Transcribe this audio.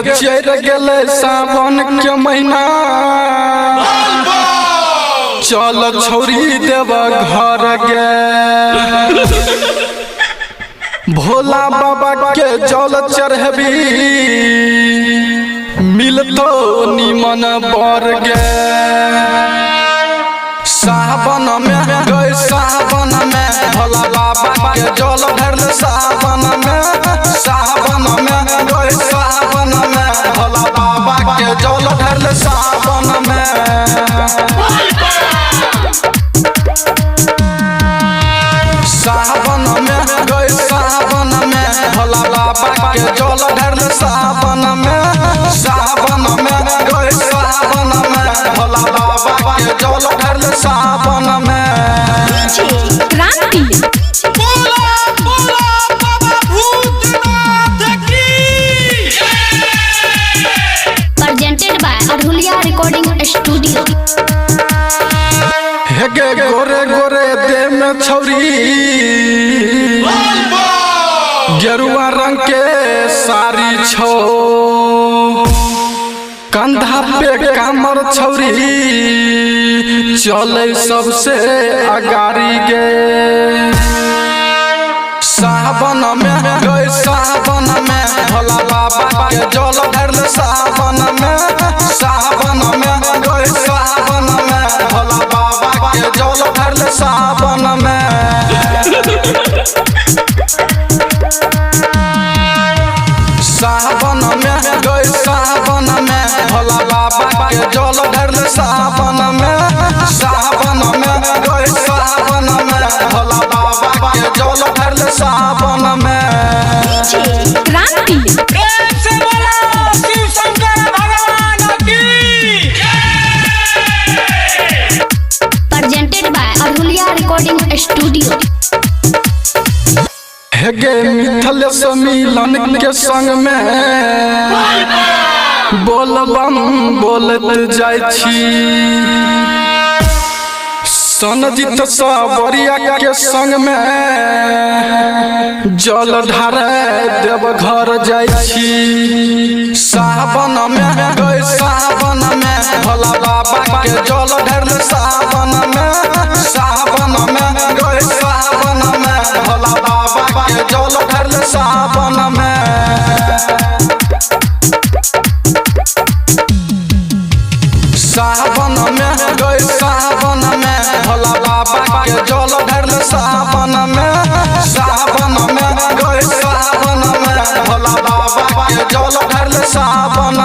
चढ़ गेले सावन के महीना चल छोड़ी देव घर गे भोला बाबा के जल चढ़बी मिलतो निमन बर गे सावन में गए सावन में भोला बाबा के जल ढरल सावन में गए सावन में भोला बाबा के जल ढरल सावन में सावन में गए सावन में भोला बाबा के जल ढरल सावन में गए सावन में भोला बाबा के जल ढरल सावन में क्रांति प्रेजेंटेड बाय अरुलिया रिकॉर्डिंग स्टूडियो। हेगे गोरे गोरे दे में छौरी गेरुआ रंग के साड़ी छो कंधा पे कामर छौरी चले सबसे अगारी गे सावन में गए सावन में भोला बाबा के जल ढरल सावन में गए सावन में भोला बाबा के जल ढरल सावन में सावन में गए सावन में भोला बाबा के जल ढरल सावन में गए सावन में भोला बाबा के जल ढरल सावन में क्रांति प्रेजेंटेड बाय अरुलिया रिकॉर्डिंग स्टूडियो। हेगे मिथल सम्मिलन के संग में बोलबम बोलत जाय छी सनजीत सावरिया के संग में जल ढारे देव घर जाय छी सावन में गए सावन में भोला बाबा के जल ढरल सावन में गए सावन में भोला बाबा के जल ढरल सावन में सावन में गए सावन में भोला बाबा के जल ढरल सावन में गए सावन में भोला बाबा के जल ढरल सावन